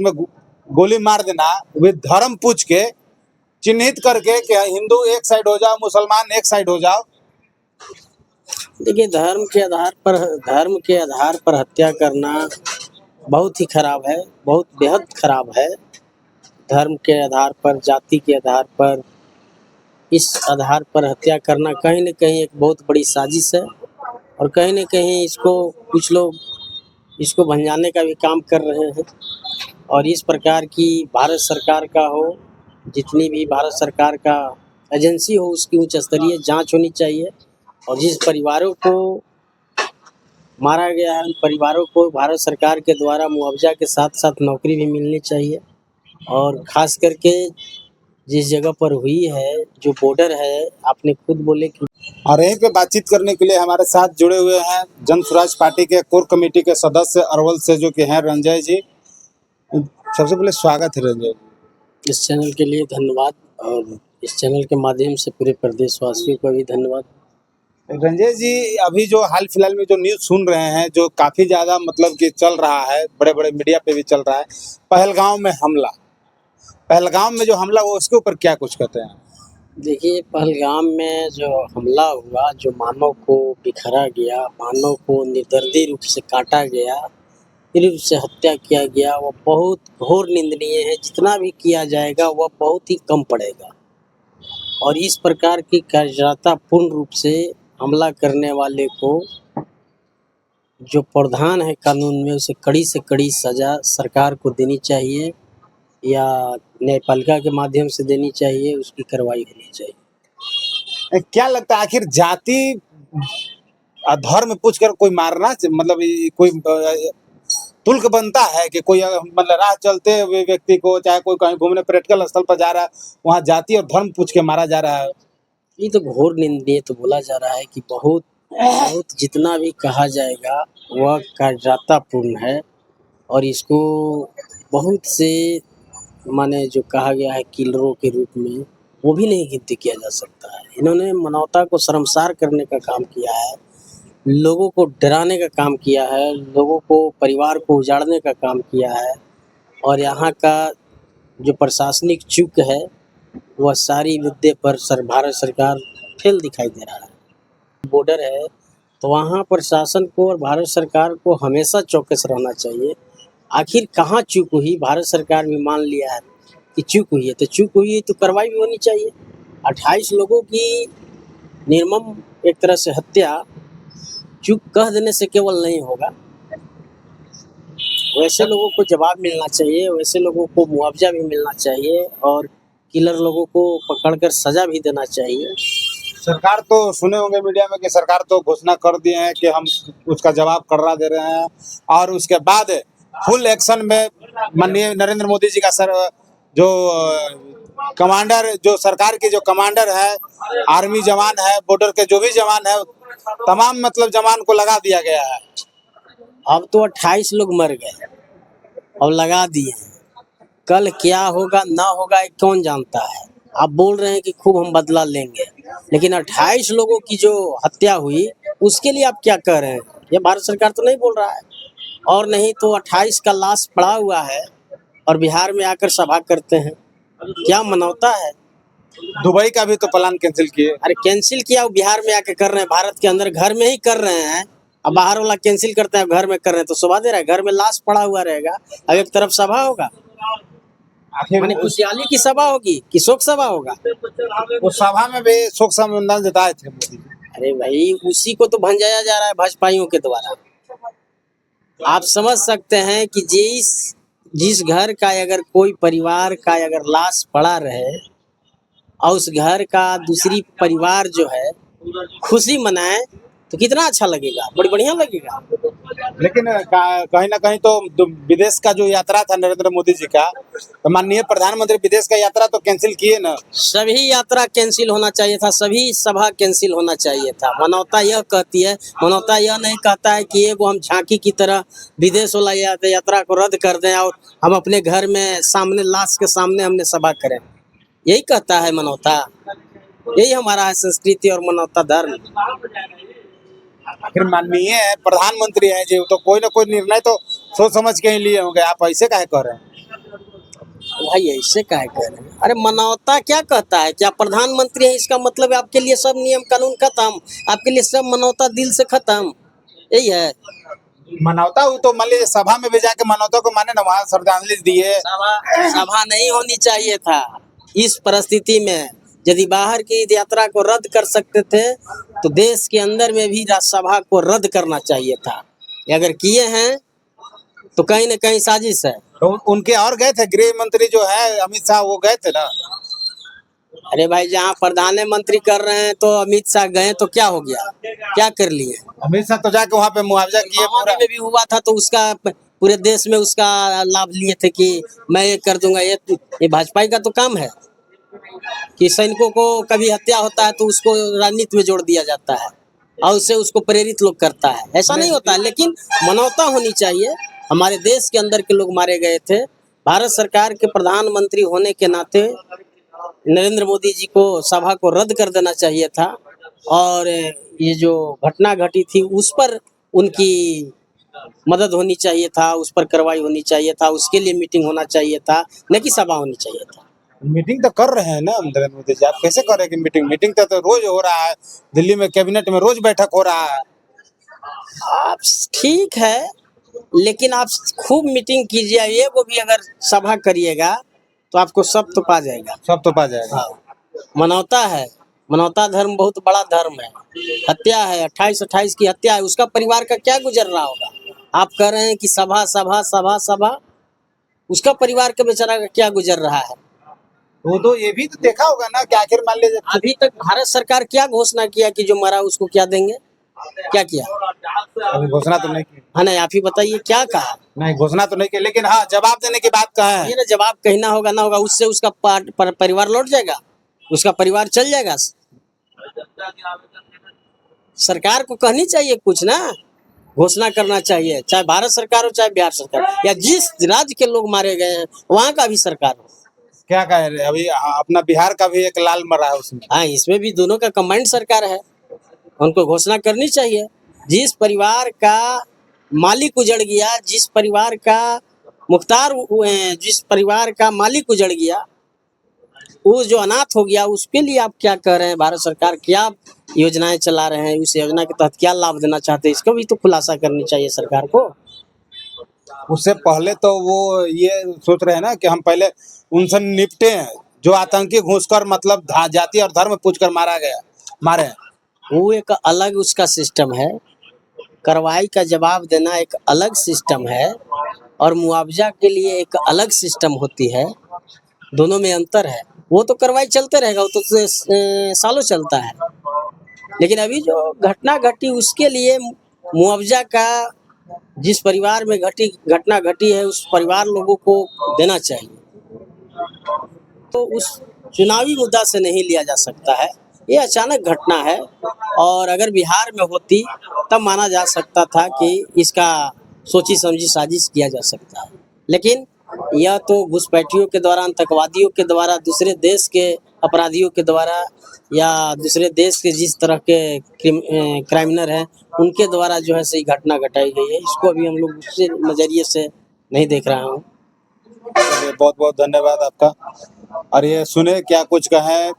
उसमें गोली मार देना, वे धर्म पूछ के चिन्हित करके कि हिंदू एक साइड हो जाओ, मुसलमान एक साइड हो जाओ। देखिए, धर्म के आधार पर हत्या करना बहुत ही खराब है, बहुत बेहद खराब है। धर्म के आधार पर, जाति के आधार पर, इस आधार पर हत्या करना कहीं न कहीं एक बहुत बड़ी साजिश है और कहीं न कहीं इसको कुछ लोग इसको भंजाने का भी काम कर रहे हैं। और इस प्रकार की भारत सरकार का हो, जितनी भी भारत सरकार का एजेंसी हो, उसकी उच्च स्तरीय जाँच होनी चाहिए और जिस परिवारों को मारा गया है, उन परिवारों को भारत सरकार के द्वारा मुआवजा के साथ-साथ नौकरी भी मिलनी चाहिए। और ख़ास करके जिस जगह पर हुई है, जो बॉर्डर है, आपने खुद बोले कि और यहीं पे बातचीत करने के लिए हमारे साथ जुड़े हुए हैं जन स्वराज पार्टी के कोर कमेटी के सदस्य अरवल से जो कि हैं रंजय जी। सबसे पहले स्वागत है रंजय जी। इस चैनल के लिए धन्यवाद और इस चैनल के माध्यम से पूरे प्रदेशवासियों को भी धन्यवाद। रंजय जी, अभी जो हाल फिलहाल में जो न्यूज़ सुन रहे हैं, जो काफ़ी ज़्यादा मतलब कि चल रहा है, बड़े-बड़े मीडिया पे भी चल रहा है, पहलगाम में हमला। पहलगाम में जो हमला हुआ उसके ऊपर क्या कुछ कहते हैं? देखिए, पहलगाम में जो हमला हुआ, जो मानव को बिखरा गया, मानव को निर्दयी रूप से काटा गया, फिर उससे हत्या किया गया, वो बहुत घोर निंदनीय है। जितना भी किया जाएगा वह बहुत ही कम पड़ेगा और इस प्रकार की कायरता पूर्ण रूप से हमला करने वाले को जो प्रावधान है कानून में, उसे कड़ी से कड़ी सज़ा सरकार को देनी चाहिए या न्यायपालिका के माध्यम से देनी चाहिए, उसकी कार्रवाई होनी चाहिए। क्या लगता है आखिर जाति धर्म पूछकर कोई मारना मतलब ये कोई तुल्क बनता है कि कोई मतलब राह चलते हुए व्यक्ति को, चाहे कोई कहीं घूमने पर्यटक स्थल पर जा रहा है, वहाँ जाति और धर्म पूछ के मारा जा रहा है? ये तो घोर निंदनीय तो बोला जा रहा है कि बहुत बहुत जितना भी कहा जाएगा वह कायरतापूर्ण है और इसको बहुत से माने जो कहा गया है किलरों के रूप में, वो भी नहीं गिनती किया जा सकता है। इन्होंने मानवता को शर्मसार करने का काम किया है, लोगों को डराने का काम किया है, लोगों को परिवार को उजाड़ने का काम किया है और यहाँ का जो प्रशासनिक चूक है, वह सारी मुद्दे पर भारत सरकार फेल दिखाई दे रहा है। बॉर्डर है तो वहाँ प्रशासन को और भारत सरकार को हमेशा चौकस रहना चाहिए। आखिर कहाँ चूक हुई, भारत सरकार भी मान लिया है कि चूक हुई है, तो चूक हुई है तो कार्रवाई भी होनी चाहिए। 28 लोगों की निर्मम एक तरह से हत्या चूक कह देने से केवल नहीं होगा, वैसे लोगों को जवाब मिलना चाहिए, वैसे लोगों को मुआवजा भी मिलना चाहिए और किलर लोगों को पकड़कर सज़ा भी देना चाहिए। सरकार तो सुने होंगे मीडिया में कि सरकार तो घोषणा कर दिए हैं कि हम उसका जवाब कर्रा दे रहे हैं और उसके बाद फुल एक्शन में माननीय नरेंद्र मोदी जी का जो कमांडर, जो सरकार के जो कमांडर है, आर्मी जवान है, बॉर्डर के जो भी जवान है, तमाम मतलब जवान को लगा दिया गया है। अब तो 28 लोग मर गए और लगा दिए हैं, कल क्या होगा ना होगा कौन जानता है। आप बोल रहे हैं कि खूब हम बदला लेंगे, लेकिन 28 लोगों की जो हत्या हुई उसके लिए आप क्या कह रहे हैं? ये भारत सरकार तो नहीं बोल रहा है। और नहीं तो 28 का लाश पड़ा हुआ है और बिहार में आकर सभा करते हैं, क्या मानवता है? दुबई का भी तो प्लान कैंसिल किए। अरे कैंसिल किया, वो बिहार में आके कर रहे हैं, भारत के अंदर घर में ही कर रहे हैं। अब बाहर वाला कैंसिल करता है, घर में कर रहे हैं तो शोभा दे रहा है? घर में लाश पड़ा हुआ रहेगा, अब एक तरफ सभा होगा, माने खुशहाली की सभा होगी कि शोक सभा होगा? वो सभा में भी शोक संवेदना जताए थे मोदी। अरे भाई, उसी को तो भंजाया जा रहा है भाजपाइयों के द्वारा। आप समझ सकते हैं कि जिस घर का अगर कोई परिवार का अगर लाश पड़ा रहे और उस घर का दूसरी परिवार जो है खुशी मनाए तो कितना अच्छा लगेगा, बड़ी बढ़िया लगेगा। लेकिन कहीं ना कहीं तो विदेश का जो यात्रा था नरेंद्र मोदी जी का, तो माननीय प्रधानमंत्री विदेश का यात्रा तो कैंसिल किए ना। सभी यात्रा कैंसिल होना चाहिए था, सभी सभा कैंसिल होना चाहिए था। मानवता यह कहती है, मानवता यह नहीं कहता है कि एगो हम झांकी की तरह विदेश वाला यात्रा को रद्द कर दें और हम अपने घर में सामने लाश के सामने हमने सभा करें। यही कहता है मानवता, यही हमारा है संस्कृति और मानवता धर्म। आखिर माननीय प्रधानमंत्री है जी, तो कोई ना कोई निर्णय तो सोच समझ के ही लिए होंगे, आप ऐसे काहे कर रहे हैं? भाई ऐसे काहे कर रहे हैं? अरे मानवता क्या कहता है? क्या प्रधानमंत्री है इसका मतलब आपके लिए सब नियम कानून खत्म, आपके लिए सब मानवता दिल से खत्म, यही है? मानवता वो तो मान लीजिए सभा में भी जाके मानवता को माने ना, वहाँ श्रद्धांजलि दिए। सभा नहीं होनी चाहिए था इस परिस्थिति में। यदि बाहर की यात्रा को रद्द कर सकते थे तो देश के अंदर में भी सभा को रद्द करना चाहिए था। अगर किए हैं तो कहीं न कहीं साजिश है। तो उनके और गए थे गृह मंत्री जो है अमित शाह, वो गए थे ना। अरे भाई जहाँ प्रधानमंत्री कर रहे हैं तो अमित शाह गए तो क्या हो गया? क्या कर लिए? अमित शाह तो जाके वहाँ पे मुआवजा किए पूरा। मावली में भी हुआ था तो उसका पूरे देश में उसका लाभ लिए थे कि मैं ये कर दूंगा। ये भाजपा का तो काम है कि सैनिकों को कभी हत्या होता है तो उसको राजनीति में जोड़ दिया जाता है और उससे उसको प्रेरित लोग करता है। ऐसा नहीं होता है, लेकिन मानवता होनी चाहिए। हमारे देश के अंदर के लोग मारे गए थे। भारत सरकार के प्रधानमंत्री होने के नाते नरेंद्र मोदी जी को सभा को रद्द कर देना चाहिए था और ये जो घटना घटी थी उस पर उनकी मदद होनी चाहिए था, उस पर कार्रवाई होनी चाहिए था, उसके लिए मीटिंग होना चाहिए था, न कि सभा होनी चाहिए था। मीटिंग तो कर रहे हैं ना नरेंद्र मोदी जी, आप कैसे कर रहे हैं कि मीटिंग मीटिंग तो रोज हो रहा है, दिल्ली में कैबिनेट में रोज बैठक हो रहा है। आप ठीक है, लेकिन आप खूब मीटिंग कीजिए, ये वो भी अगर सभा करिएगा तो आपको सब तो पा जाएगा। सब तो पा जाएगा। हाँ, मानवता है, मानवता धर्म बहुत बड़ा धर्म है। हत्या है, 28 की हत्या है, उसका परिवार का क्या गुजर रहा होगा? आप कह रहे हैं कि सभा सभा सभा सभा, उसका परिवार का बेचारा का क्या गुजर रहा है? वो तो ये भी तो देखा होगा ना कि आखिर मान लीजिए अभी तक भारत सरकार क्या घोषणा किया कि जो मरा उसको क्या देंगे? क्या किया? अभी घोषणा तो नहीं की। हाँ नहीं, आप ही बताइए क्या कहा? नहीं घोषणा तो नहीं की, लेकिन हाँ जवाब देने की बात कहा है। ये ना जवाब कहना होगा ना होगा, उससे उसका परिवार लौट जाएगा, उसका परिवार चल जाएगा। सरकार को कहनी चाहिए कुछ ना, घोषणा करना चाहिए, चाहे भारत सरकार हो चाहे बिहार सरकार, या जिस राज्य के लोग मारे गए हैं वहाँ का भी सरकार हो। क्या कह रहे हैं अभी अपना बिहार का भी एक लाल मरा है उसमें। हाँ, इसमें भी दोनों का कंबाइंड सरकार है, उनको घोषणा करनी चाहिए। जिस परिवार का मालिक उजड़ गया, जिस परिवार का मुख्तार, जिस परिवार का मालिक उजड़ गया, वो जो अनाथ हो गया, उसके लिए आप क्या कह रहे हैं? भारत सरकार क्या योजनाएं चला रहे हैं, उस योजना के तहत क्या लाभ देना चाहते हैं, इसको भी तो खुलासा करनी चाहिए सरकार को। उससे पहले तो वो ये सोच रहे हैं ना कि हम पहले उनसे निपटे हैं जो आतंकी घुसकर मतलब जाति और धर्म पूछकर मारे हैं। वो एक अलग उसका सिस्टम है, कार्रवाई का जवाब देना एक अलग सिस्टम है और मुआवजा के लिए एक अलग सिस्टम होती है, दोनों में अंतर है। वो तो कार्रवाई चलते रहेगा, वो तो सालों चलता है, लेकिन अभी जो घटना घटी उसके लिए मुआवजा का जिस परिवार में घटना घटी है उस परिवार लोगों को देना चाहिए। तो उस चुनावी मुद्दा से नहीं लिया जा सकता है, ये अचानक घटना है और अगर बिहार में होती तब माना जा सकता था कि इसका सोची समझी साजिश किया जा सकता है, लेकिन यह तो घुसपैठियों के द्वारा, आतंकवादियों के द्वारा, दूसरे देश के अपराधियों के द्वारा या दूसरे देश के जिस तरह के क्रिमिनल हैं उनके द्वारा जो है सही घटना घटाई गई है। इसको अभी हम लोग दूसरे नज़रिए से नहीं देख रहा हूँ। बहुत बहुत धन्यवाद आपका। और ये सुने क्या कुछ कहें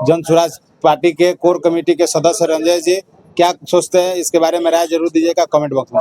जन स्वराज पार्टी के कोर कमेटी के सदस्य रंजय जी, क्या सोचते हैं इसके बारे में राय जरूर दीजिएगा कमेंट बॉक्स में।